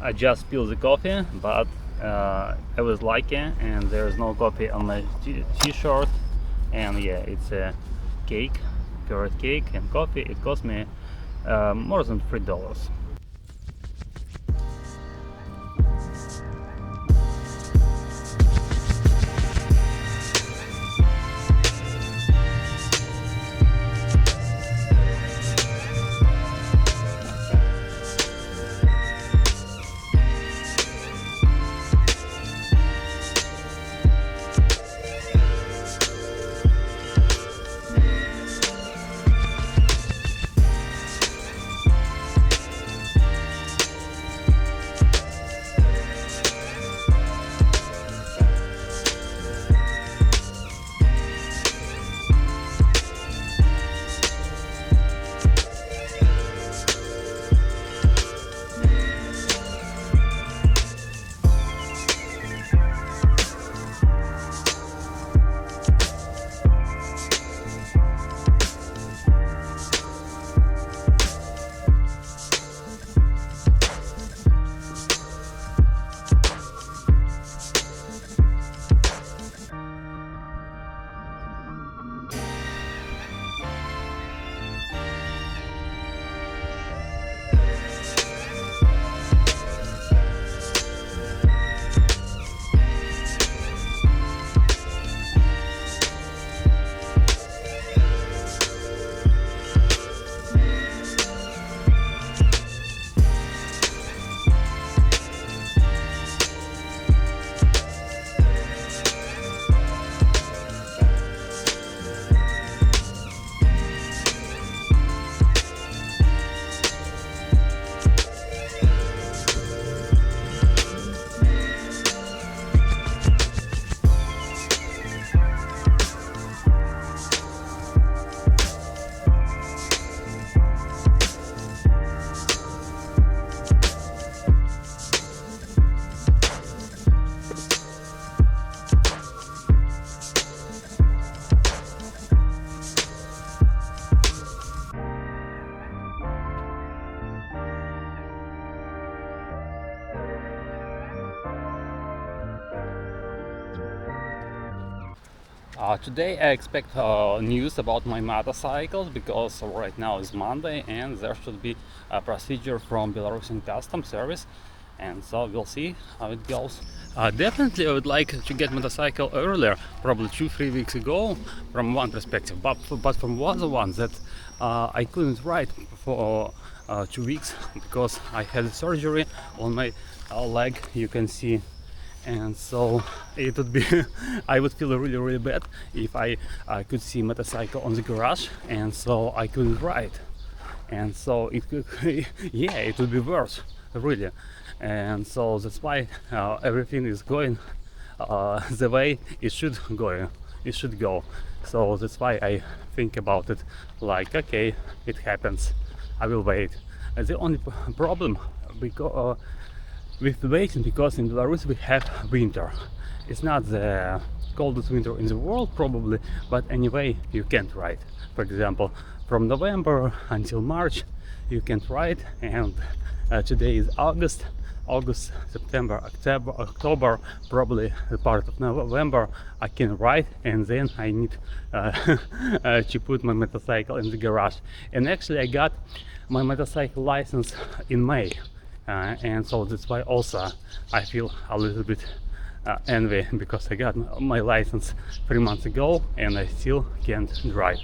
I just spilled the coffee, but I was lucky and there's no coffee on my t-shirt. And yeah, it's a cake, carrot cake and coffee. It cost me more than $3. Today I expect news about my motorcycles because right now is Monday and there should be a procedure from Belarusian Customs Service, and so we'll see how it goes. Definitely I would like to get motorcycle earlier, probably 2-3 weeks ago from one perspective, but from other one that I couldn't ride for 2 weeks because I had surgery on my leg, you can see. And so it would be I would feel really bad if I could see motorcycle on the garage and so I couldn't ride, and so it could yeah, it would be worse really. And so that's why everything is going the way it should go. So that's why I think about it like, okay, it happens, I will wait. The only problem because with waiting, because in Belarus we have winter. It's not the coldest winter in the world probably, but anyway you can't ride. For example, from November until March you can't ride, and today is August, September, October, probably the part of November I can ride, and then I need to put my motorcycle in the garage. And actually I got my motorcycle license in May. And so that's why also I feel a little bit envy, because I got my license 3 months ago and I still can't ride.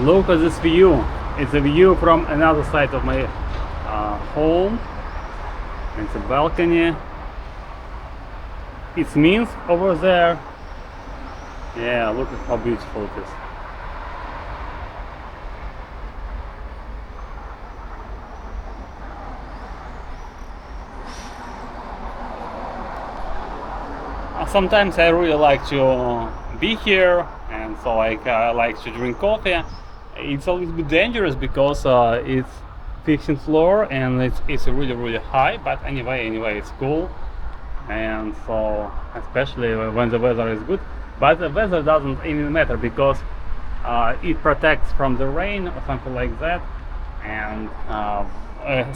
Look at this view. It's a view from another side of my home. It's a balcony. It's Minsk over there. Yeah, look at how beautiful it is. Sometimes I really like to be here, and so I like to drink coffee. It's a little bit dangerous because it's 15th floor and it's really high, but anyway it's cool. And so especially when the weather is good, but the weather doesn't even matter because it protects from the rain or something like that. And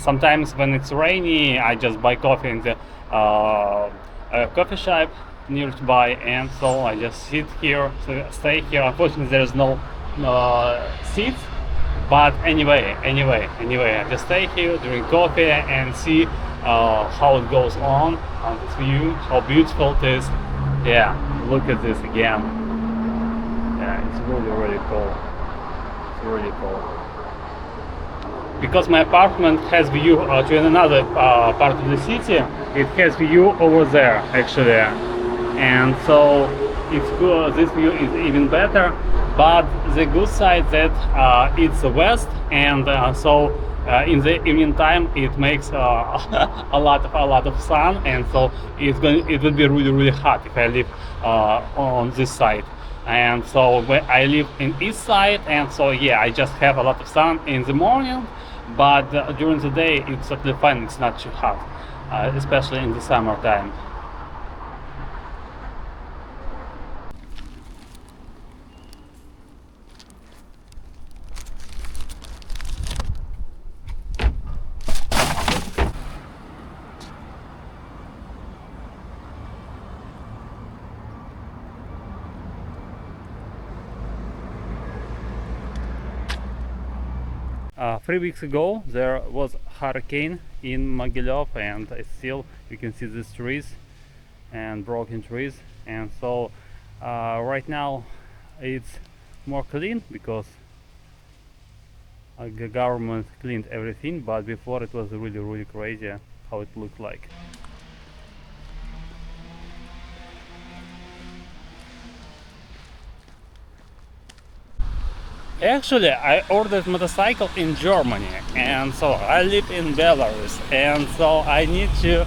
sometimes when it's rainy, I just buy coffee in the coffee shop nearby, and so I just sit here, so stay here. Unfortunately there's no seats, but anyway I just stay here, drink coffee and see how it goes on this view, how beautiful it is. Yeah, look at this again. Yeah, it's really cool. It's really cool because my apartment has view to another part of the city. It has view over there actually, and so it's good. This view is even better, but the good side that it's west, and so in the evening time it makes a lot of sun, and so it will be really hot if I live on this side. And so I live in east side, and so yeah, I just have a lot of sun in the morning, but during the day it's totally fine. It's not too hot, especially in the summertime. 3 weeks ago there was a hurricane in Mogilev, and still you can see these trees and broken trees. And so right now it's more clean because the government cleaned everything, but before it was really crazy how it looked like. Actually, I ordered motorcycle in Germany, and so I live in Belarus, and so I need to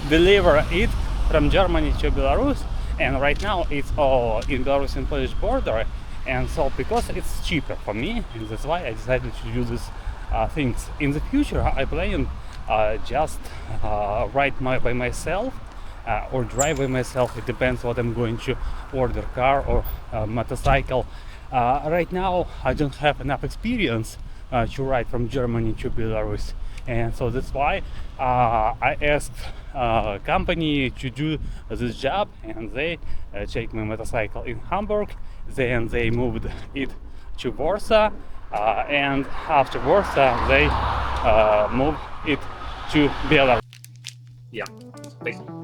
deliver it from Germany to Belarus. And right now it's in Belarus and Polish border, and so because it's cheaper for me, and that's why I decided to do these things. In the future I plan just ride by myself or drive by myself. It depends what I'm going to order, car or motorcycle. Right now I don't have enough experience to ride from Germany to Belarus, and so that's why I asked a company to do this job, and they take my motorcycle in Hamburg, then they moved it to Warsaw, and after Warsaw they moved it to Belarus. Yeah, basically.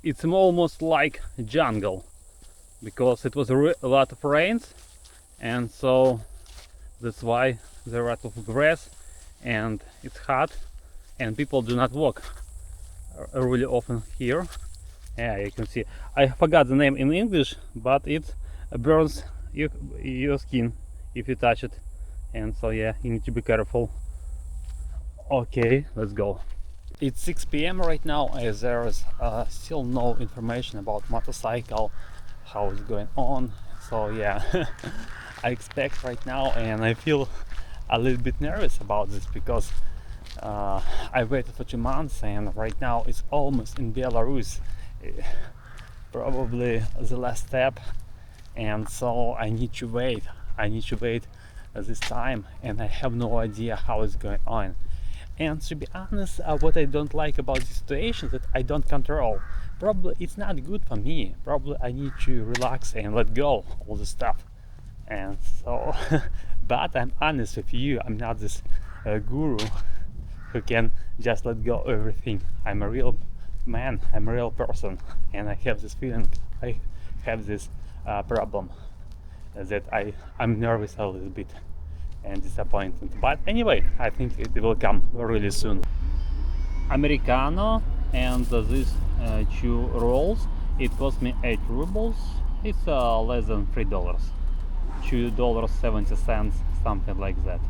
it's almost like jungle, because it was a lot of rains, and so that's why there are a lot of grass and it's hot, and people do not walk really often here. Yeah, you can see, I forgot the name in English, but it burns your skin if you touch it, and so yeah, you need to be careful. Okay, let's go. It's 6 p.m. right now, as there is still no information about motorcycle, how it's going on. So yeah, I expect right now, and I feel a little bit nervous about this, because I waited for 2 months, and right now it's almost in Belarus, probably the last step, and so I need to wait. This time, and I have no idea how it's going on. And to be honest, what I don't like about the situation that I don't control. Probably it's not good for me. Probably I need to relax and let go all the stuff. And so, but I'm honest with you, I'm not this guru who can just let go everything. I'm a real man, I'm a real person, and I have this feeling, I have this problem, that I'm nervous a little bit and disappointed. But anyway, I think it will come really soon. Americano, and these 2 rolls, it cost me 8 rubles. It's less than $3, $2.70, something like that.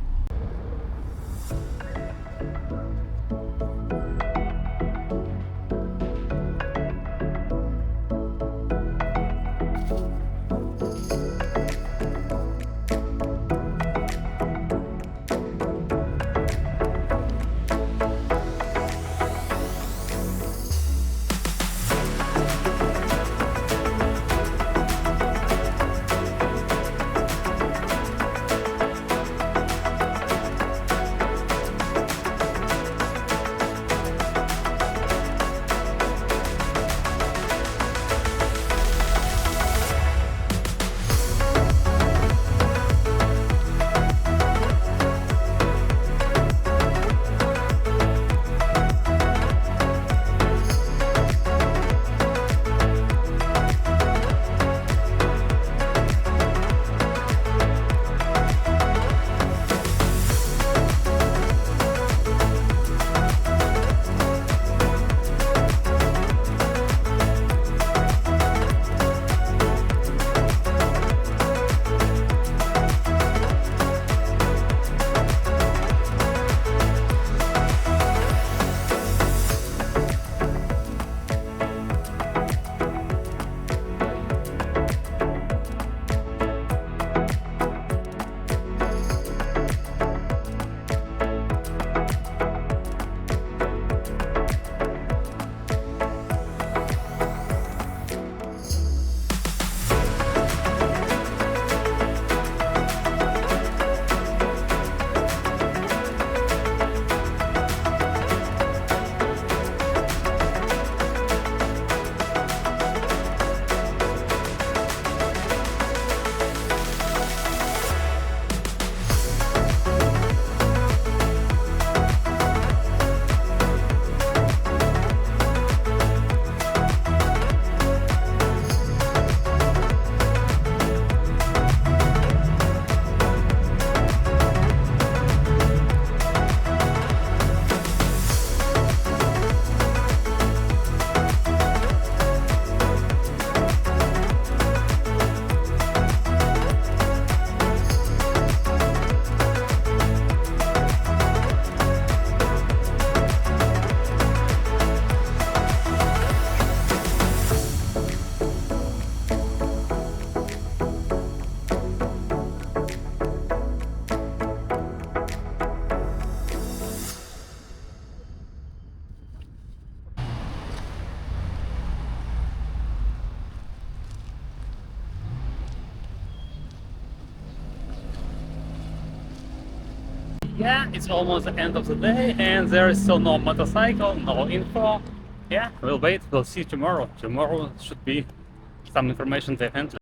Yeah, it's almost the end of the day, and there is still no motorcycle, no info. Yeah, we'll wait, we'll see tomorrow. Tomorrow should be some information definitely.